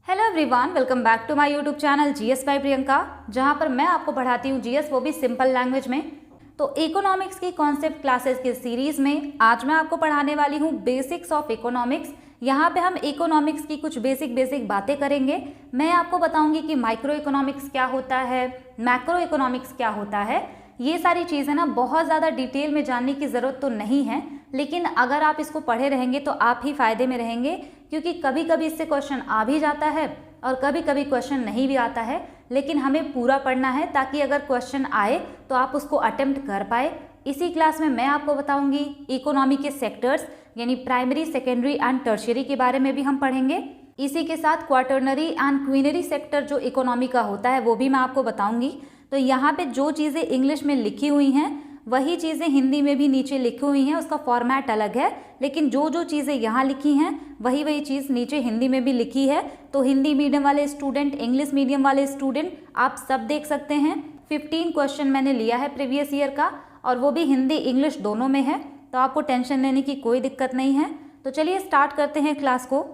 Hello everyone, welcome back to my YouTube channel GS by Priyanka, जहां पर मैं आपको पढ़ाती हूं जीएस, वो भी सिंपल लैंग्वेज में। तो इकोनॉमिक्स की कॉन्सेप्ट क्लासेस की सीरीज में आज मैं आपको पढ़ाने वाली हूं बेसिक्स ऑफ इकोनॉमिक्स। यहाँ पे हम इकोनॉमिक्स की कुछ बेसिक बातें करेंगे। मैं आपको बताऊंगी कि माइक्रो इकोनॉमिक्स क्या होता है, मैक्रो इकोनॉमिक्स क्या होता है। ये सारी चीज़ें ना बहुत ज़्यादा डिटेल में जानने की ज़रूरत तो नहीं है, लेकिन अगर आप इसको पढ़े रहेंगे तो आप ही फायदे में रहेंगे, क्योंकि कभी कभी इससे क्वेश्चन आ भी जाता है और कभी कभी क्वेश्चन नहीं भी आता है। लेकिन हमें पूरा पढ़ना है ताकि अगर क्वेश्चन आए तो आप उसको अटेम्प्ट कर पाए। इसी क्लास में मैं आपको बताऊंगी इकोनॉमी के सेक्टर्स, यानी प्राइमरी, सेकेंडरी एंड टर्शियरी के बारे में भी हम पढ़ेंगे। इसी के साथ क्वार्टरनरी एंड क्वीनरी सेक्टर जो इकोनॉमी का होता है वो भी मैं आपको बताऊंगी। तो यहाँ पे जो चीज़ें इंग्लिश में लिखी हुई हैं वही चीज़ें हिंदी में भी नीचे लिखी हुई हैं, उसका फॉर्मेट अलग है, लेकिन जो जो चीज़ें यहाँ लिखी हैं वही चीज़ नीचे हिंदी में भी लिखी है। तो हिंदी मीडियम वाले स्टूडेंट, इंग्लिश मीडियम वाले स्टूडेंट, आप सब देख सकते हैं। 15 क्वेश्चन मैंने लिया है प्रीवियस ईयर का, और वो भी हिंदी इंग्लिश दोनों में है, तो आपको टेंशन लेने की कोई दिक्कत नहीं है। तो चलिए स्टार्ट करते हैं क्लास को।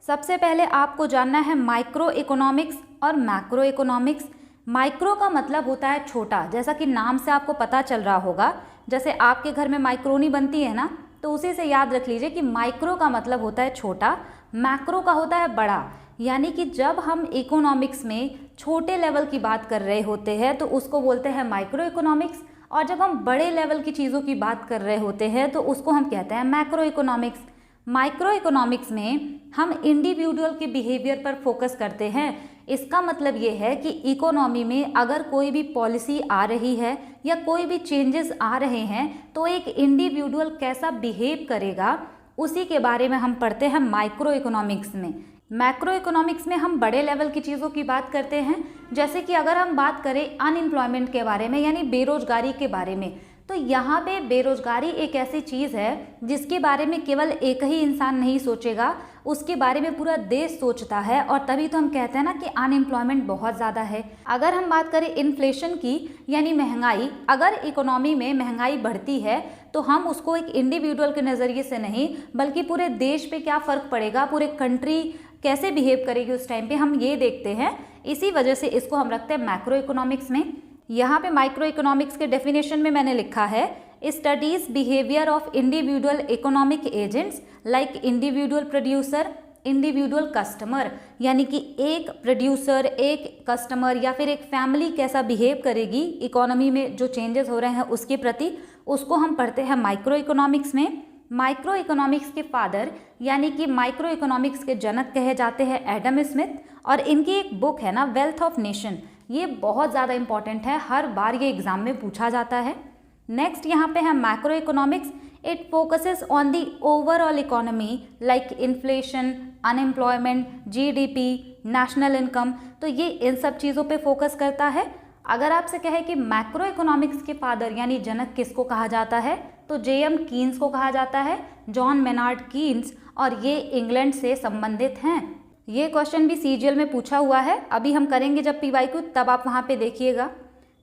सबसे पहले आपको जानना है माइक्रो इकोनॉमिक्स और मैक्रो इकोनॉमिक्स। माइक्रो का मतलब होता है छोटा, जैसा कि नाम से आपको पता चल रहा होगा। जैसे आपके घर में माइक्रोनी बनती है ना, तो उसी से याद रख लीजिए कि माइक्रो का मतलब होता है छोटा, मैक्रो का होता है बड़ा। यानी कि जब हम इकोनॉमिक्स में छोटे लेवल की बात कर रहे होते हैं तो उसको बोलते हैं माइक्रो इकोनॉमिक्स, और जब हम बड़े लेवल की चीज़ों की बात कर रहे होते हैं तो उसको हम कहते हैं मैक्रो इकोनॉमिक्स। माइक्रो इकोनॉमिक्स में हम इंडिविजुअल के बिहेवियर पर फोकस करते हैं। इसका मतलब ये है कि इकोनॉमी में अगर कोई भी पॉलिसी आ रही है या कोई भी चेंजेस आ रहे हैं तो एक इंडिविजुअल कैसा बिहेव करेगा, उसी के बारे में हम पढ़ते हैं माइक्रो इकोनॉमिक्स में। मैक्रो इकोनॉमिक्स में हम बड़े लेवल की चीज़ों की बात करते हैं, जैसे कि अगर हम बात करें अनएम्प्लॉयमेंट के बारे में, यानी बेरोजगारी के बारे में, तो यहाँ पे बेरोजगारी एक ऐसी चीज़ है जिसके बारे में केवल एक ही इंसान नहीं सोचेगा, उसके बारे में पूरा देश सोचता है, और तभी तो हम कहते हैं ना कि अनएम्प्लॉयमेंट बहुत ज़्यादा है। अगर हम बात करें इन्फ्लेशन की, यानी महंगाई, अगर इकोनॉमी में महंगाई बढ़ती है तो हम उसको एक इंडिविजुअल के नज़रिए से नहीं, बल्कि पूरे देश पे क्या फ़र्क पड़ेगा, पूरे कंट्री कैसे बिहेव करेगी उस टाइम पे, हम ये देखते हैं। इसी वजह से इसको हम रखते हैं मैक्रो इकोनॉमिक्स में। यहाँ पे माइक्रो इकोनॉमिक्स के डेफिनेशन में मैंने लिखा है, studies behaviour of individual economic agents like individual producer, individual customer. यानी कि एक प्रोड्यूसर, एक कस्टमर या फिर एक फैमिली कैसा बिहेव करेगी इकोनॉमी में जो चेंजेस हो रहे हैं उसके प्रति, उसको हम पढ़ते हैं माइक्रो इकोनॉमिक्स में। माइक्रो इकोनॉमिक्स के फादर यानी कि माइक्रो इकोनॉमिक्स के जनक कहे जाते हैं एडम स्मिथ, और इनकी एक बुक है ना, वेल्थ ऑफ नेशन, ये बहुत ज़्यादा इंपॉर्टेंट है, हर बार ये एग्जाम में पूछा जाता है। नेक्स्ट यहाँ पे है macro economics. It focuses on the overall economy like inflation, unemployment, GDP, national income, तो ये इन सब चीज़ों पे फोकस करता है। अगर आपसे कहे कि मैक्रो इकोनॉमिक्स के फादर यानी जनक किसको कहा जाता है, तो जेएम कीन्स को कहा जाता है, जॉन मेनार्ड कीन्स, और ये इंग्लैंड से संबंधित हैं। ये क्वेश्चन भी सीजीएल में पूछा हुआ है, अभी हम करेंगे जब पीवाईक्यू, तब आप वहाँ पे देखिएगा।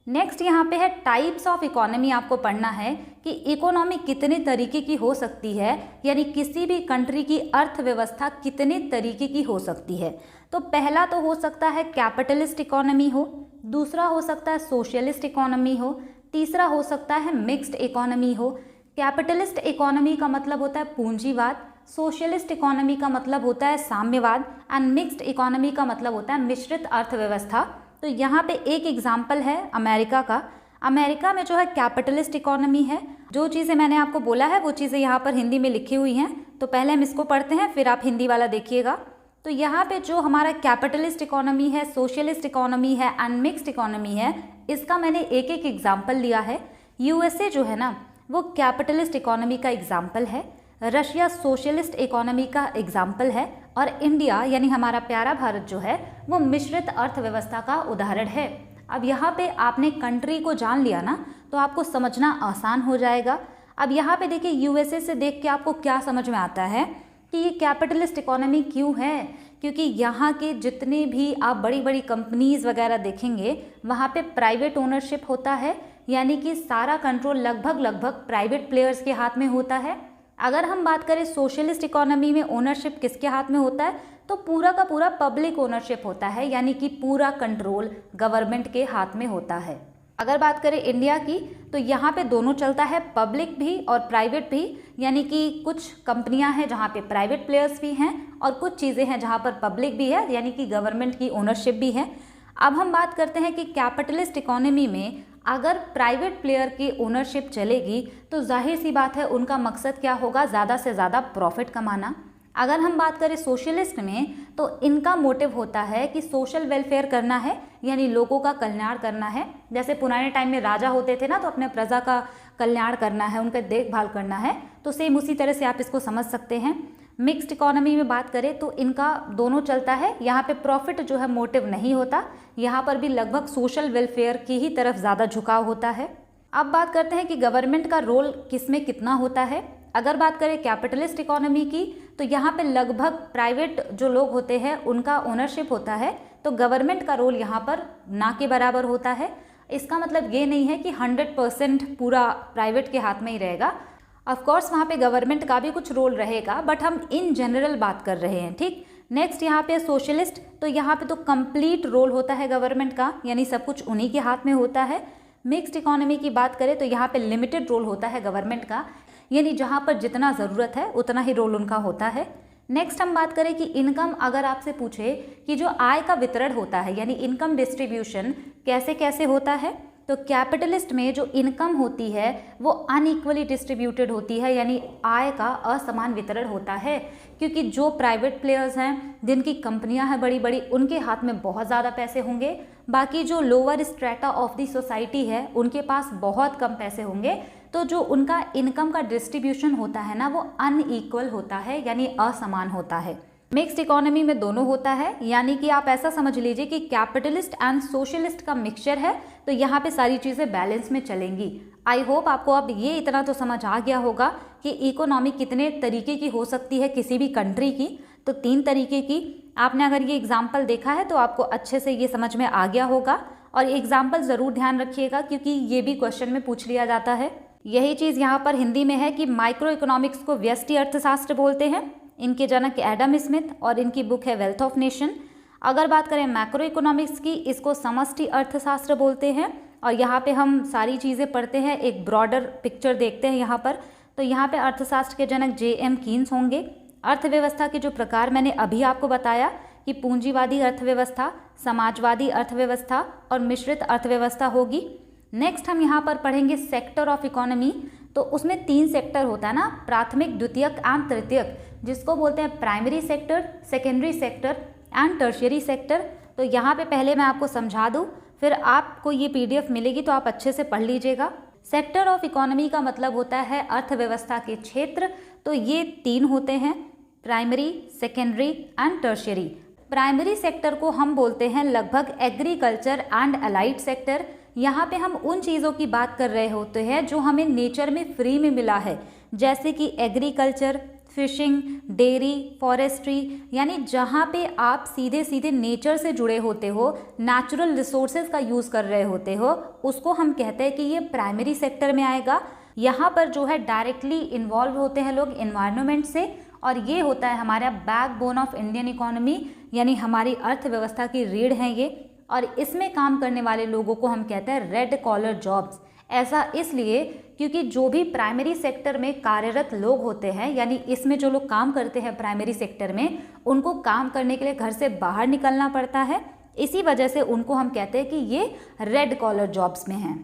नेक्स्ट यहाँ पे है टाइप्स ऑफ इकोनॉमी, आपको पढ़ना है कि इकोनॉमी कितने तरीके की हो सकती है, यानी किसी भी कंट्री की अर्थव्यवस्था कितने तरीके की हो सकती है। तो पहला तो हो सकता है कैपिटलिस्ट इकोनॉमी हो, दूसरा हो सकता है सोशलिस्ट इकोनॉमी हो, तीसरा हो सकता है मिक्स्ड इकोनॉमी हो। कैपिटलिस्ट इकोनॉमी का मतलब होता है पूंजीवाद, सोशलिस्ट इकोनॉमी का मतलब होता है साम्यवाद, एंड मिक्स्ड इकोनॉमी का मतलब होता है मिश्रित अर्थव्यवस्था। तो यहाँ पे एक एग्जाम्पल है अमेरिका का। अमेरिका में जो है कैपिटलिस्ट इकोनॉमी है। जो चीज़ें मैंने आपको बोला है वो चीज़ें यहाँ पर हिंदी में लिखी हुई हैं, तो पहले हम इसको पढ़ते हैं, फिर आप हिंदी वाला देखिएगा। तो यहाँ पे जो हमारा कैपिटलिस्ट इकोनॉमी है, सोशलिस्ट इकोनॉमी है एंड मिक्स्ड इकोनॉमी है, इसका मैंने एक एक एग्जाम्पल लिया है। यूएसए जो है ना, वो कैपिटलिस्ट इकोनॉमी का एग्जाम्पल है, रशिया सोशलिस्ट इकोनॉमी का एग्जाम्पल है, और इंडिया यानी हमारा प्यारा भारत जो है वो मिश्रित अर्थव्यवस्था का उदाहरण है। अब यहाँ पे आपने कंट्री को जान लिया ना, तो आपको समझना आसान हो जाएगा। अब यहाँ पे देखिए, यूएसए से देख के आपको क्या समझ में आता है कि ये कैपिटलिस्ट इकोनॉमी क्यों है, क्योंकि यहाँ के जितने भी आप बड़ी बड़ी कंपनीज वगैरह देखेंगे वहाँ पे प्राइवेट ओनरशिप होता है, यानी कि सारा कंट्रोल लगभग प्राइवेट प्लेयर्स के हाथ में होता है। अगर हम बात करें सोशलिस्ट इकोनॉमी में ओनरशिप किसके हाथ में होता है, तो पूरा का पूरा पब्लिक ओनरशिप होता है, यानी कि पूरा कंट्रोल गवर्नमेंट के हाथ में होता है। अगर बात करें इंडिया की, तो यहाँ पे दोनों चलता है, पब्लिक भी और प्राइवेट भी, यानी कि कुछ कंपनियां हैं जहाँ पे प्राइवेट प्लेयर्स भी हैं और कुछ चीज़ें हैं जहाँ पर पब्लिक भी है, यानी कि गवर्नमेंट की ओनरशिप भी है। अब हम बात करते हैं कि कैपिटलिस्ट इकोनॉमी में अगर प्राइवेट प्लेयर की ओनरशिप चलेगी तो जाहिर सी बात है उनका मकसद क्या होगा, ज़्यादा से ज़्यादा प्रॉफिट कमाना। अगर हम बात करें सोशलिस्ट में, तो इनका मोटिव होता है कि सोशल वेलफेयर करना है, यानी लोगों का कल्याण करना है। जैसे पुराने टाइम में राजा होते थे ना, तो अपने प्रजा का कल्याण करना है, उनका देखभाल करना है, तो सेम उसी तरह से आप इसको समझ सकते हैं। मिक्स्ड इकोनॉमी में बात करें तो इनका दोनों चलता है, यहाँ पे प्रॉफिट जो है मोटिव नहीं होता, यहाँ पर भी लगभग सोशल वेलफेयर की ही तरफ ज़्यादा झुकाव होता है। अब बात करते हैं कि गवर्नमेंट का रोल किस में कितना होता है। अगर बात करें कैपिटलिस्ट इकोनॉमी की, तो यहाँ पे लगभग प्राइवेट जो लोग होते हैं उनका ओनरशिप होता है, तो गवर्नमेंट का रोल यहाँ पर ना के बराबर होता है। इसका मतलब ये नहीं है कि 100% पूरा प्राइवेट के हाथ में ही रहेगा, ऑफ कोर्स वहाँ पे गवर्नमेंट का भी कुछ रोल रहेगा, बट हम इन जनरल बात कर रहे हैं, ठीक। नेक्स्ट यहाँ पे सोशलिस्ट, तो यहाँ पे तो कंप्लीट रोल होता है गवर्नमेंट का, यानी सब कुछ उन्हीं के हाथ में होता है। मिक्स्ड इकोनॉमी की बात करें तो यहाँ पे लिमिटेड रोल होता है गवर्नमेंट का, यानी जहाँ पर जितना ज़रूरत है उतना ही रोल उनका होता है। नेक्स्ट हम बात करें कि इनकम, अगर आपसे पूछे कि जो आय का वितरण होता है, यानी इनकम डिस्ट्रीब्यूशन कैसे कैसे होता है, तो कैपिटलिस्ट में जो इनकम होती है वो अनइक्वली डिस्ट्रीब्यूटेड होती है, यानी आय का असमान वितरण होता है, क्योंकि जो प्राइवेट प्लेयर्स हैं, जिनकी कंपनियां हैं बड़ी बड़ी, उनके हाथ में बहुत ज़्यादा पैसे होंगे, बाकी जो lower strata of the society है उनके पास बहुत कम पैसे होंगे, तो जो उनका इनकम का डिस्ट्रीब्यूशन होता है ना वो अनइक्वल होता है, यानी असमान होता है। मिक्स्ड इकोनॉमी में दोनों होता है, यानी कि आप ऐसा समझ लीजिए कि कैपिटलिस्ट एंड सोशलिस्ट का मिक्सचर है, तो यहाँ पे सारी चीज़ें बैलेंस में चलेंगी। आई होप आपको अब ये इतना तो समझ आ गया होगा कि इकोनॉमी कितने तरीके की हो सकती है किसी भी कंट्री की, तो 3 तरीके की। आपने अगर ये एग्जाम्पल देखा है तो आपको अच्छे से ये समझ में आ गया होगा, और एग्जाम्पल ज़रूर ध्यान रखिएगा क्योंकि ये भी क्वेश्चन में पूछ लिया जाता है। यही चीज़ यहाँ पर हिंदी में है कि माइक्रो इकोनॉमिक्स को व्यष्टि अर्थशास्त्र बोलते हैं, इनके जनक एडम स्मिथ, और इनकी बुक है वेल्थ ऑफ नेशन। अगर बात करें मैक्रो इकोनॉमिक्स की, इसको समष्टि अर्थशास्त्र बोलते हैं, और यहाँ पे हम सारी चीज़ें पढ़ते हैं, एक ब्रॉडर पिक्चर देखते हैं यहाँ पर। तो यहाँ पे अर्थशास्त्र के जनक J.M. कीन्स होंगे। अर्थव्यवस्था के जो प्रकार मैंने अभी आपको बताया कि पूंजीवादी अर्थव्यवस्था, समाजवादी अर्थव्यवस्था और मिश्रित अर्थव्यवस्था होगी। नेक्स्ट हम यहाँ पर पढ़ेंगे सेक्टर ऑफ इकोनॉमी, तो उसमें 3 सेक्टर होता है ना, प्राथमिक, द्वितीयक एंड तृतीयक, जिसको बोलते हैं primary sector, secondary sector and tertiary sector. तो यहाँ पे पहले मैं आपको समझा दूँ, फिर आपको ये PDF मिलेगी तो आप अच्छे से पढ़ लीजिएगा। सेक्टर ऑफ इकोनॉमी का मतलब होता है अर्थव्यवस्था के क्षेत्र, तो ये 3 होते हैं, primary, secondary and tertiary. Primary sector को हम बोलते हैं लगभग एग्रीकल्चर एंड अलाइड सेक्टर। यहाँ पे हम उन चीज़ों की बात कर रहे होते हैं जो हमें नेचर में फ्री में मिला है, जैसे कि एग्रीकल्चर, फिशिंग, डेयरी, फॉरेस्ट्री, यानी जहाँ पे आप सीधे सीधे नेचर से जुड़े होते हो, नेचुरल रिसोर्सेज का यूज़ कर रहे होते हो, उसको हम कहते हैं कि ये प्राइमरी सेक्टर में आएगा। यहाँ पर जो है डायरेक्टली इन्वॉल्व होते हैं लोग एनवायरनमेंट से, और ये होता है हमारा बैकबोन ऑफ इंडियन इकोनॉमी, यानी हमारी अर्थव्यवस्था की रीढ़ है ये। और इसमें काम करने वाले लोगों को हम कहते हैं रेड कॉलर जॉब्स। ऐसा इसलिए क्योंकि जो भी प्राइमरी सेक्टर में कार्यरत लोग होते हैं, यानी इसमें जो लोग काम करते हैं प्राइमरी सेक्टर में, उनको काम करने के लिए घर से बाहर निकलना पड़ता है, इसी वजह से उनको हम कहते हैं कि ये रेड कॉलर जॉब्स में हैं।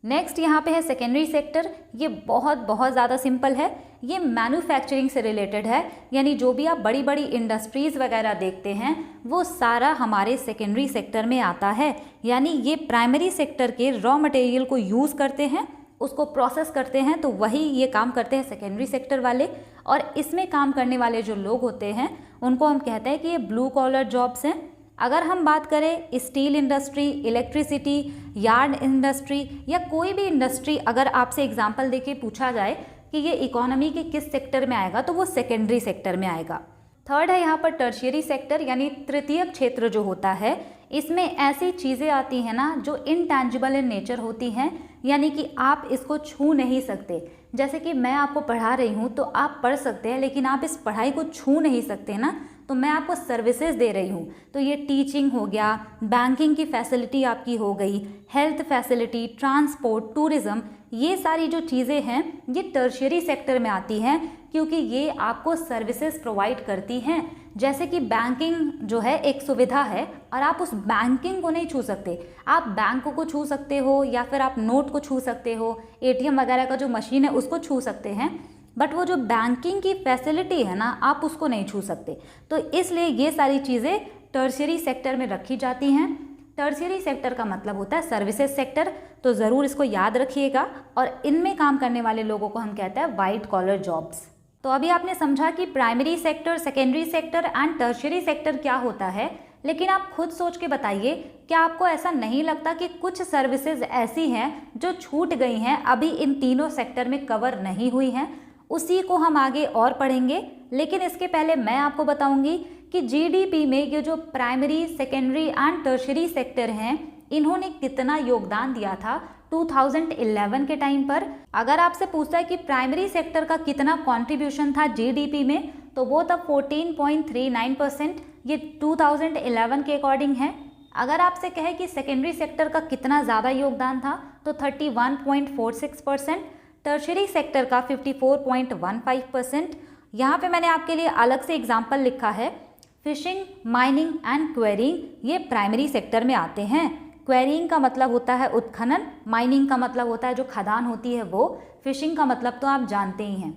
नेक्स्ट यहाँ पे है सेकेंडरी सेक्टर। ये बहुत ज़्यादा सिंपल है, ये मैन्युफैक्चरिंग से रिलेटेड है, यानी जो भी आप बड़ी बड़ी इंडस्ट्रीज़ वगैरह देखते हैं वो सारा हमारे सेकेंडरी सेक्टर में आता है। यानी ये प्राइमरी सेक्टर के रॉ मटेरियल को यूज़ करते हैं, उसको प्रोसेस करते हैं, तो वही ये काम करते हैं सेकेंडरी सेक्टर वाले। और इसमें काम करने वाले जो लोग होते हैं उनको हम कहते हैं कि ये ब्लू कॉलर जॉब्स हैं। अगर हम बात करें steel industry, electricity, yard industry या कोई भी इंडस्ट्री, अगर आपसे एग्जांपल देके पूछा जाए कि ये इकोनॉमी के किस सेक्टर में आएगा, तो वो सेकेंडरी सेक्टर में आएगा। थर्ड है यहाँ पर टर्शियरी सेक्टर, यानी तृतीयक क्षेत्र जो होता है, इसमें ऐसी चीज़ें आती हैं ना जो इनटैंजिबल इन नेचर होती हैं, यानी कि आप इसको छू नहीं सकते, जैसे कि मैं आपको पढ़ा रही हूँ तो आप पढ़ सकते हैं, लेकिन आप इस पढ़ाई को छू नहीं सकते ना, तो मैं आपको सर्विसेज दे रही हूँ। तो ये टीचिंग हो गया, बैंकिंग की फैसिलिटी आपकी हो गई, हेल्थ फैसिलिटी, ट्रांसपोर्ट, टूरिज़्म, ये सारी जो चीज़ें हैं ये टर्शियरी सेक्टर में आती हैं, क्योंकि ये आपको सर्विसेज प्रोवाइड करती हैं। जैसे कि बैंकिंग जो है एक सुविधा है और आप उस बैंकिंग को नहीं छू सकते। आप बैंक को छू सकते हो या फिर आप नोट को छू सकते हो, एटीएम वगैरह का जो मशीन है उसको छू सकते हैं, बट वो जो बैंकिंग की फैसिलिटी है ना, आप उसको नहीं छू सकते। तो इसलिए ये सारी चीज़ें टर्शियरी सेक्टर में रखी जाती हैं। टर्शियरी सेक्टर का मतलब होता है सर्विसेज सेक्टर, तो ज़रूर इसको याद रखिएगा। और इनमें काम करने वाले लोगों को हम कहते हैं वाइट कॉलर जॉब्स। तो अभी आपने समझा कि primary sector, secondary sector and tertiary sector क्या होता है, लेकिन आप खुद सोच के बताइए, क्या आपको ऐसा नहीं लगता कि कुछ सर्विसेज ऐसी हैं जो छूट गई हैं, अभी इन तीनों सेक्टर में कवर नहीं हुई हैं? उसी को हम आगे और पढ़ेंगे, लेकिन इसके पहले मैं आपको बताऊंगी कि जीडीपी में ये जो primary, secondary and tertiary sector हैं, इन्होंने कितना योगदान दिया था 2011 के टाइम पर। अगर आपसे पूछता है कि प्राइमरी सेक्टर का कितना कंट्रीब्यूशन था जीडीपी में, तो वो तब 14.39%, ये 2011 के अकॉर्डिंग है। अगर आपसे कहे कि सेकेंडरी सेक्टर का कितना ज़्यादा योगदान था, तो 31.46%, टर्शियरी सेक्टर का 54.15%। यहाँ पे मैंने आपके लिए अलग से एग्जाम्पल लिखा है, फिशिंग, माइनिंग एंड क्वेरिंग, ये प्राइमरी सेक्टर में आते हैं। क्वेरिंग का मतलब होता है उत्खनन, माइनिंग का मतलब होता है जो खदान होती है वो, फिशिंग का मतलब तो आप जानते ही हैं।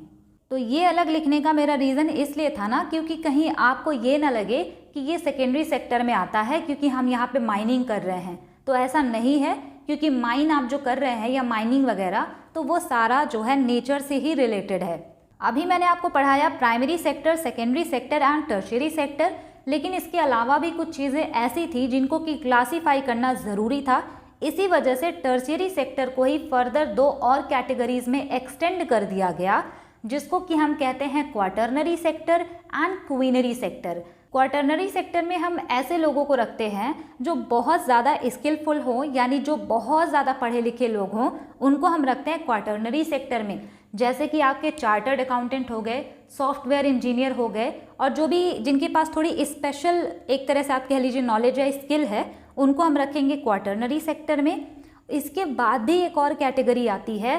तो ये अलग लिखने का मेरा रीज़न इसलिए था ना, क्योंकि कहीं आपको ये ना लगे कि ये सेकेंडरी सेक्टर में आता है क्योंकि हम यहाँ पे माइनिंग कर रहे हैं, तो ऐसा नहीं है। क्योंकि माइन आप जो कर रहे हैं या माइनिंग वगैरह, तो वो सारा जो है नेचर से ही रिलेटेड है। अभी मैंने आपको पढ़ाया primary sector, secondary sector and tertiary sector, लेकिन इसके अलावा भी कुछ चीज़ें ऐसी थी जिनको कि क्लासीफाई करना ज़रूरी था। इसी वजह से टर्शियरी सेक्टर को ही फर्दर 2 और कैटेगरीज में एक्सटेंड कर दिया गया, जिसको कि हम कहते हैं quaternary sector and quinary sector. Quaternary sector में हम ऐसे लोगों को रखते हैं जो बहुत ज़्यादा स्किलफुल हो, यानी जो बहुत ज़्यादा पढ़े लिखे लोग हों, उनको हम रखते हैं क्वाटरनरी सेक्टर में। जैसे कि आपके चार्टर्ड अकाउंटेंट हो गए, सॉफ्टवेयर इंजीनियर हो गए, और जो भी जिनके पास थोड़ी स्पेशल एक तरह से आप कह लीजिए नॉलेज है, स्किल है, उनको हम रखेंगे क्वाटरनरी सेक्टर में। इसके बाद भी एक और कैटेगरी आती है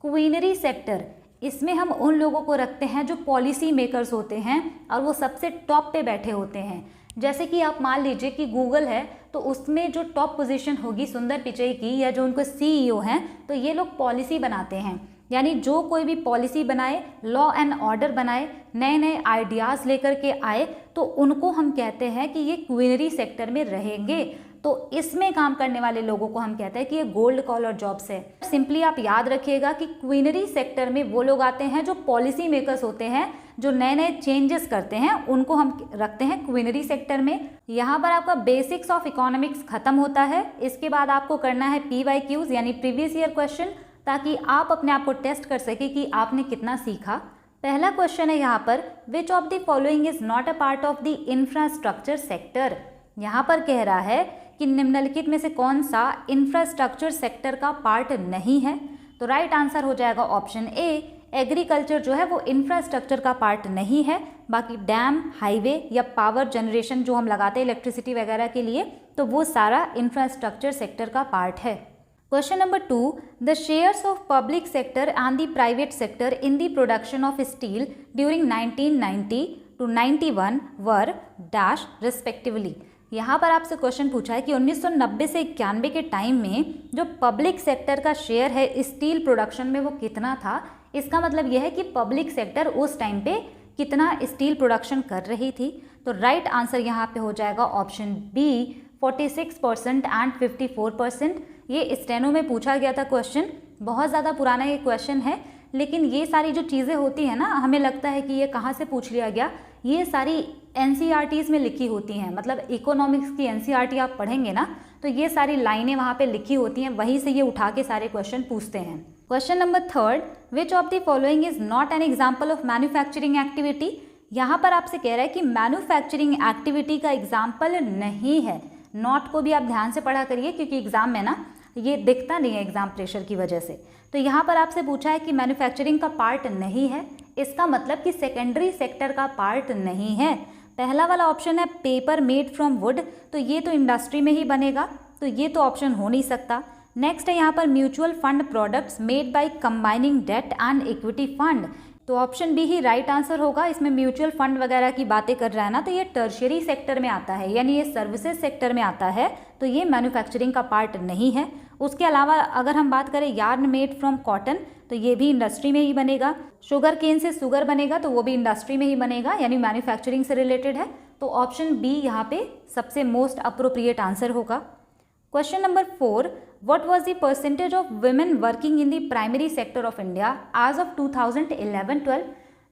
क्वीनरी सेक्टर। इसमें हम उन लोगों को रखते हैं जो पॉलिसी मेकर्स होते हैं और वो सबसे टॉप पे बैठे होते हैं। जैसे कि आप मान लीजिए कि गूगल है, तो उसमें जो टॉप पोजीशन होगी सुंदर पिचई की, या जो उनको सीईओ हैं, तो ये लोग पॉलिसी बनाते हैं। यानी जो कोई भी पॉलिसी बनाए, लॉ एंड ऑर्डर बनाए, नए नए आइडियाज़ लेकर के आए, तो उनको हम कहते हैं कि ये क्वीनरी सेक्टर में रहेंगे। तो इसमें काम करने वाले लोगों को हम कहते हैं कि ये गोल्ड कॉलर जॉब्स है। सिंपली आप याद रखिएगा कि क्वीनरी सेक्टर में वो लोग आते हैं जो पॉलिसी मेकर्स होते हैं, जो नए नए चेंजेस करते हैं, उनको हम रखते हैं क्वीनरी सेक्टर में। यहाँ पर आपका बेसिक्स ऑफ इकोनॉमिक्स खत्म होता है। इसके बाद आपको करना है PYQs यानी प्रीवियस ईयर क्वेश्चन, ताकि आप अपने आप को टेस्ट कर सके कि आपने कितना सीखा। पहला क्वेश्चन है यहाँ पर, विच of the following is not a part of the infrastructure sector. यहाँ पर कह रहा है कि निम्नलिखित में से कौन सा इंफ्रास्ट्रक्चर सेक्टर का पार्ट नहीं है। तो राइट आंसर हो जाएगा ऑप्शन ए, एग्रीकल्चर जो है वो इंफ्रास्ट्रक्चर का पार्ट नहीं है। बाकी डैम, हाईवे या पावर जनरेशन जो हम लगाते हैं इलेक्ट्रिसिटी वगैरह के लिए, तो वो सारा इंफ्रास्ट्रक्चर सेक्टर का पार्ट है। Question number 2, the shares of public sector and the private sector in the production of steel during 1990 to 91 were dash respectively। यहाँ पर आपसे क्वेश्चन पूछा है कि 1990 से 91 के टाइम में जो पब्लिक सेक्टर का शेयर है स्टील प्रोडक्शन में वो कितना था। इसका मतलब यह है कि पब्लिक सेक्टर उस टाइम पे कितना स्टील प्रोडक्शन कर रही थी। तो राइट आंसर यहाँ पे हो जाएगा ऑप्शन बी, 46% एंड 54%। ये स्टेनो में पूछा गया था क्वेश्चन, बहुत ज़्यादा पुराना ये क्वेश्चन है, लेकिन ये सारी जो चीज़ें होती हैं ना, हमें लगता है कि ये कहाँ से पूछ लिया गया। ये सारी NCERTs में लिखी होती हैं, मतलब इकोनॉमिक्स की NCERT आप पढ़ेंगे ना, तो ये सारी लाइनें वहाँ पे लिखी होती हैं, वहीं से ये उठा के सारे क्वेश्चन पूछते हैं। Question number 3, which of the following is not an example of manufacturing activity. यहाँ पर आपसे कह रहा है कि मैन्युफैक्चरिंग एक्टिविटी का एग्जाम्पल नहीं है। नॉट को भी आप ध्यान से पढ़ा करिए, क्योंकि एग्जाम में ना ये दिखता नहीं है एग्जाम प्रेशर की वजह से। तो यहाँ पर आपसे पूछा है कि मैन्युफैक्चरिंग का पार्ट नहीं है, इसका मतलब कि सेकेंडरी सेक्टर का पार्ट नहीं है। पहला वाला ऑप्शन है पेपर मेड फ्रॉम वुड, तो ये तो इंडस्ट्री में ही बनेगा, तो ये तो ऑप्शन हो नहीं सकता। नेक्स्ट है यहाँ पर mutual fund products made by combining debt and equity fund, तो ऑप्शन बी ही राइट आंसर होगा। इसमें म्यूचुअल फंड वगैरह की बातें कर रहा है ना, तो ये टर्शियरी सेक्टर में आता है, यानी ये सर्विसेज सेक्टर में आता है, तो ये मैन्युफैक्चरिंग का पार्ट नहीं है। उसके अलावा अगर हम बात करें यार्न मेड फ्रॉम कॉटन, तो ये भी इंडस्ट्री में ही बनेगा। शुगर केन से शुगर बनेगा, तो वो भी इंडस्ट्री में ही बनेगा, यानी मैन्युफैक्चरिंग से रिलेटेड है, तो ऑप्शन बी यहाँ पे सबसे मोस्ट अप्रोप्रिएट आंसर होगा। Question number 4, what was the percentage of women working in the primary sector of India as of 2011-12?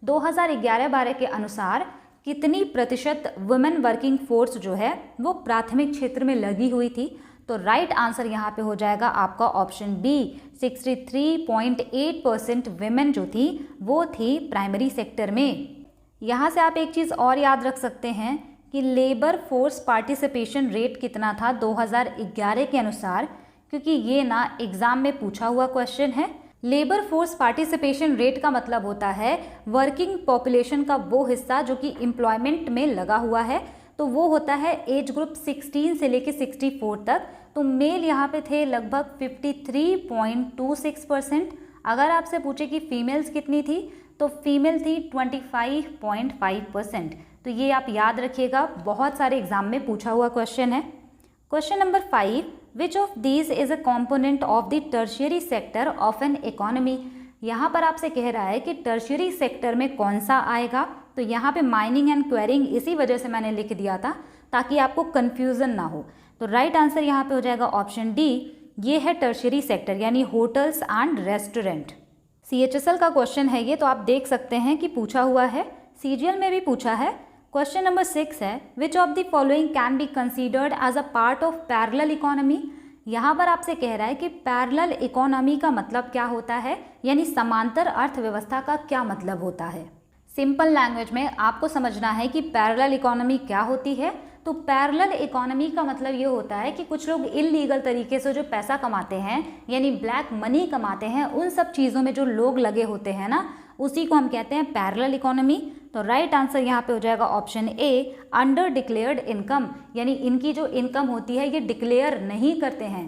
2011-12 के अनुसार कितनी प्रतिशत वुमेन वर्किंग फोर्स जो है वो प्राथमिक क्षेत्र में लगी हुई थी? तो राइट आंसर यहाँ पे हो जाएगा आपका ऑप्शन बी, 63.8% विमेन जो थी वो थी प्राइमरी सेक्टर में। यहाँ से आप एक चीज़ और याद रख सकते हैं कि लेबर फोर्स पार्टिसिपेशन रेट कितना था 2011 के अनुसार, क्योंकि ये ना एग्जाम में पूछा हुआ क्वेश्चन है। लेबर फोर्स पार्टिसिपेशन रेट का मतलब होता है वर्किंग पॉपुलेशन का वो हिस्सा जो कि एम्प्लॉयमेंट में लगा हुआ है, तो वो होता है एज ग्रुप 16 से लेके 64 तक। तो मेल यहाँ पे थे लगभग 53.26%। अगर आपसे पूछे कि फीमेल्स कितनी थी, तो फीमेल थी 25.5%। तो ये आप याद रखिएगा, बहुत सारे एग्जाम में पूछा हुआ क्वेश्चन है। Question number 5, which of these is a component of the tertiary sector of an economy? यहाँ पर आपसे कह रहा है कि टर्शियरी सेक्टर में कौन सा आएगा, तो यहाँ पे माइनिंग एंड क्वेरिंग इसी वजह से मैंने लिख दिया था ताकि आपको कन्फ्यूज़न ना हो। तो राइट आंसर यहाँ पे हो जाएगा ऑप्शन डी, ये है टर्शियरी सेक्टर यानी होटल्स एंड रेस्टोरेंट। CHSL का क्वेश्चन है ये, तो आप देख सकते हैं कि पूछा हुआ है, CGL में भी पूछा है। क्वेश्चन नंबर 6 है, which of the following can be considered as a part of parallel economy? यहाँ पर आपसे कह रहा है कि पैरेलल इकोनॉमी का मतलब क्या होता है, यानी समांतर अर्थव्यवस्था का क्या मतलब होता है। सिंपल लैंग्वेज में आपको समझना है कि पैरेलल इकोनॉमी क्या होती है। तो पैरेलल इकोनॉमी का मतलब ये होता है कि कुछ लोग इलीगल तरीके से जो पैसा कमाते हैं, यानी ब्लैक मनी कमाते हैं, उन सब चीज़ों में जो लोग लगे होते हैं ना, उसी को हम कहते हैं पैरेलल इकोनॉमी। तो राइट आंसर यहाँ पे हो जाएगा option A, under declared income, यानी इनकी जो इनकम होती है ये डिक्लेयर नहीं करते हैं।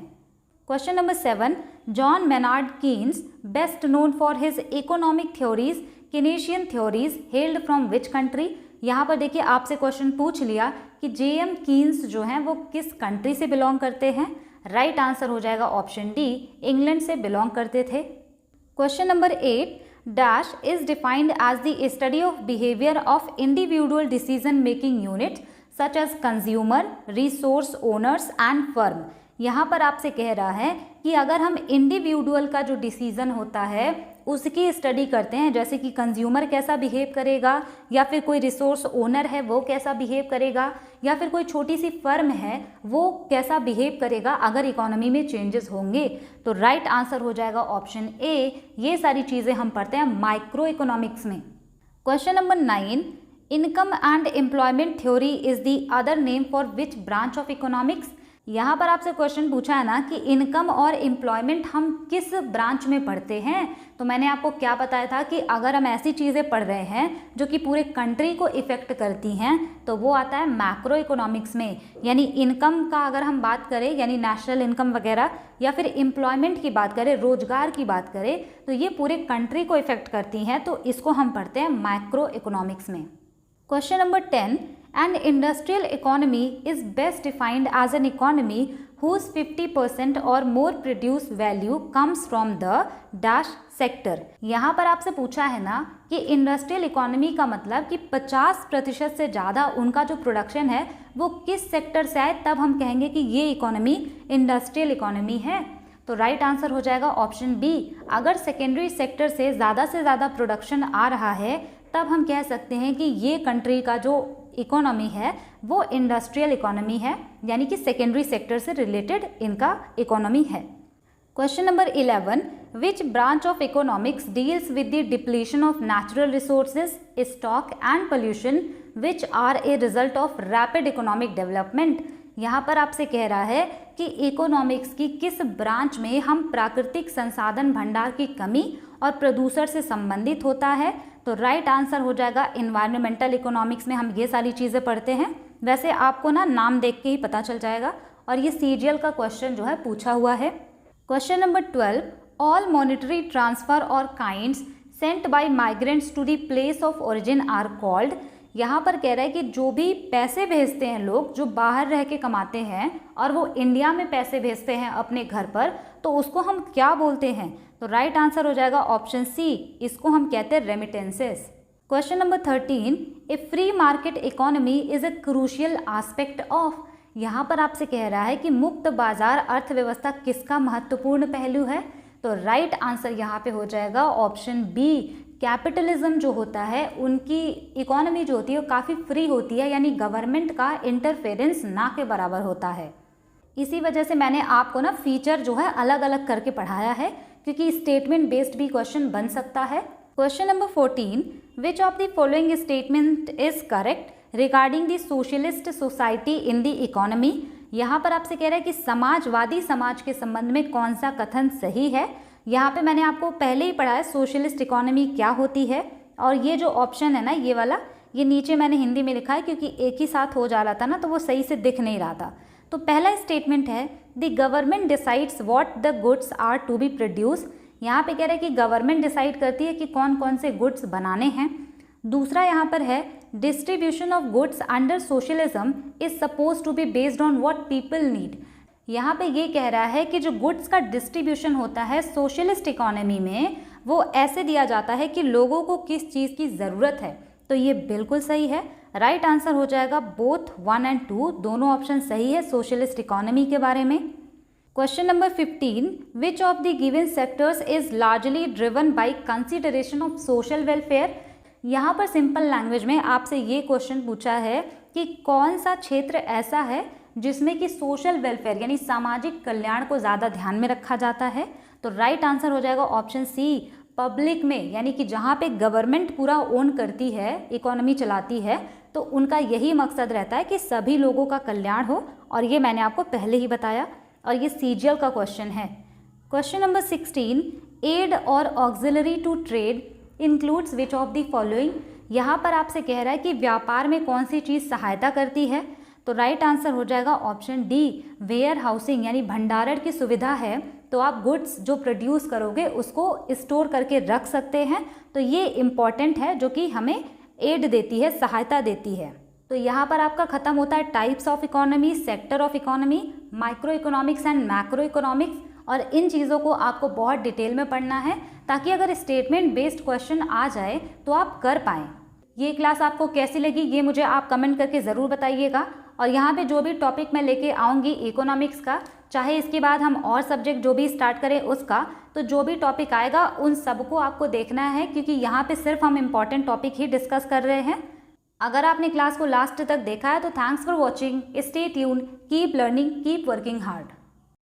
Question number 7, John Maynard Keynes best known for his economic theories Keynesian theories held from which country? यहाँ पर देखिए आपसे क्वेश्चन पूछ लिया कि JM कीन्स जो हैं वो किस कंट्री से बिलोंग करते हैं। राइट आंसर हो जाएगा ऑप्शन डी, इंग्लैंड से बिलोंग करते थे। Question number 8, dash is defined as the study of behaviour of individual decision making unit such as consumer, resource owners and firm. यहाँ पर आपसे कह रहा है कि अगर हम इंडिविजुअल का जो डिसीजन होता है उसकी स्टडी करते हैं, जैसे कि कंज्यूमर कैसा बिहेव करेगा, या फिर कोई रिसोर्स ओनर है वो कैसा बिहेव करेगा, या फिर कोई छोटी सी फर्म है वो कैसा बिहेव करेगा अगर इकोनॉमी में चेंजेस होंगे, तो राइट आंसर हो जाएगा ऑप्शन ए। ये सारी चीज़ें हम पढ़ते हैं माइक्रो इकोनॉमिक्स में। Question number 9, income and employment theory is the other name for which branch of economics? यहाँ पर आपसे क्वेश्चन पूछा है ना कि इनकम और एम्प्लॉयमेंट हम किस ब्रांच में पढ़ते हैं, तो मैंने आपको क्या बताया था कि अगर हम ऐसी चीज़ें पढ़ रहे हैं जो कि पूरे कंट्री को इफ़ेक्ट करती हैं तो वो आता है मैक्रो इकोनॉमिक्स में। यानी इनकम का अगर हम बात करें, यानी नेशनल इनकम वगैरह, या फिर एम्प्लॉयमेंट की बात करें, रोजगार की बात करें, तो ये पूरे कंट्री को इफ़ेक्ट करती हैं, तो इसको हम पढ़ते हैं मैक्रो इकोनॉमिक्स में। Question number 10, an industrial economy is best defined as an economy whose 50% or more produce value comes from the dash sector। यहाँ पर आपसे पूछा है ना कि इंडस्ट्रियल इकोनॉमी का मतलब कि 50% से ज़्यादा उनका जो प्रोडक्शन है वो किस सेक्टर से आए, तब हम कहेंगे कि ये इकोनॉमी इंडस्ट्रियल इकोनॉमी है। तो राइट आंसर हो जाएगा ऑप्शन बी। अगर सेकेंडरी सेक्टर से ज़्यादा प्रोडक्शन आ रहा है तब हम कह सकते हैं कि ये कंट्री का जो इकोनॉमी है वो इंडस्ट्रियल इकोनॉमी है, यानी कि सेकेंडरी सेक्टर से रिलेटेड इनका इकोनॉमी है। Question number 11, which branch of economics deals with the depletion of natural resources, stock and pollution which are a result of rapid economic development? यहाँ पर आपसे कह रहा है कि इकोनॉमिक्स की किस ब्रांच में हम प्राकृतिक संसाधन भंडार की कमी और प्रदूषण से संबंधित होता है। तो राइट आंसर हो जाएगा इन्वायरमेंटल इकोनॉमिक्स में हम ये सारी चीज़ें पढ़ते हैं। वैसे आपको ना नाम देख के ही पता चल जाएगा। और ये सीजीएल का क्वेश्चन जो है पूछा हुआ है। Question number 12, all monetary transfer और kinds sent by migrants to the place of origin are called. यहाँ पर कह रहा है कि जो भी पैसे भेजते हैं लोग जो बाहर रह के कमाते हैं और वो इंडिया में पैसे भेजते हैं अपने घर पर, तो उसको हम क्या बोलते हैं। तो राइट आंसर हो जाएगा ऑप्शन सी, इसको हम कहते हैं remittances. Question number 13, A free market economy is a crucial aspect of. यहाँ पर आपसे कह रहा है कि मुक्त बाजार अर्थव्यवस्था किसका महत्वपूर्ण पहलू है। तो राइट आंसर यहाँ पे हो जाएगा ऑप्शन बी, कैपिटलिज्म जो होता है उनकी इकोनॉमी जो होती है वो काफ़ी फ्री होती है, यानी गवर्नमेंट का इंटरफेरेंस ना के बराबर होता है। इसी वजह से मैंने आपको ना फीचर जो है अलग अलग करके पढ़ाया है, क्योंकि स्टेटमेंट बेस्ड भी क्वेश्चन बन सकता है। Question number 14, which of the following statement is correct regarding the socialist society in the economy. यहाँ पर आपसे कह रहा है कि समाजवादी समाज के संबंध में कौन सा कथन सही है। यहाँ पे मैंने आपको पहले ही पढ़ा है सोशलिस्ट इकोनॉमी क्या होती है, और ये जो ऑप्शन है ना ये वाला, ये नीचे मैंने हिंदी में लिखा है क्योंकि एक ही साथ हो जा रहा था ना तो वो सही से दिख नहीं रहा था। तो पहला स्टेटमेंट है the government decides what the goods are to be produce. यहाँ पे कह रहे हैं कि गवर्नमेंट डिसाइड करती है कि कौन कौन से गुड्स बनाने हैं। दूसरा यहाँ पर है distribution of goods under socialism is suppose to be based on what people need. यहाँ पे ये कह रहा है कि जो गुड्स का डिस्ट्रीब्यूशन होता है सोशलिस्ट इकोनॉमी में वो ऐसे दिया जाता है कि लोगों को किस चीज़ की ज़रूरत है। तो ये बिल्कुल सही है। राइट आंसर हो जाएगा बोथ 1 और 2, दोनों ऑप्शन सही है सोशलिस्ट इकोनॉमी के बारे में। Question number 15, which of the given sectors is largely driven by consideration of social welfare. यहाँ पर सिंपल लैंग्वेज में आपसे ये क्वेश्चन पूछा है कि कौन सा क्षेत्र ऐसा है जिसमें कि सोशल वेलफेयर यानी सामाजिक कल्याण को ज़्यादा ध्यान में रखा जाता है। तो राइट आंसर हो जाएगा ऑप्शन सी, पब्लिक में, यानी कि जहाँ पे गवर्नमेंट पूरा ओन करती है, इकोनॉमी चलाती है, तो उनका यही मकसद रहता है कि सभी लोगों का कल्याण हो। और ये मैंने आपको पहले ही बताया, और ये सीजीएल का क्वेश्चन है। क्वेश्चन नंबर 16, एड और auxiliary to trade includes which of the following. यहाँ पर आपसे कह रहा है कि व्यापार में कौन सी चीज़ सहायता करती है। तो राइट आंसर हो जाएगा ऑप्शन डी, वेयर हाउसिंग, यानी भंडारण की सुविधा है तो आप गुड्स जो प्रोड्यूस करोगे उसको स्टोर करके रख सकते हैं। तो ये इम्पॉर्टेंट है जो कि हमें एड देती है, सहायता देती है। तो यहाँ पर आपका खत्म होता है types of economy, sector of economy, micro economics and macro economics. और इन चीज़ों को आपको बहुत डिटेल में पढ़ना है ताकि अगर स्टेटमेंट बेस्ड क्वेश्चन आ जाए तो आप कर पाएँ। ये क्लास आपको कैसी लगी ये मुझे आप कमेंट करके ज़रूर बताइएगा। और यहाँ पे जो भी टॉपिक मैं लेके आऊँगी इकोनॉमिक्स का, चाहे इसके बाद हम और सब्जेक्ट जो भी स्टार्ट करें उसका, तो जो भी टॉपिक आएगा उन सबको आपको देखना है, क्योंकि यहाँ पे सिर्फ हम इम्पॉर्टेंट टॉपिक ही डिस्कस कर रहे हैं। अगर आपने क्लास को लास्ट तक देखा है तो thanks for watching, stay tuned, keep learning, keep working hard.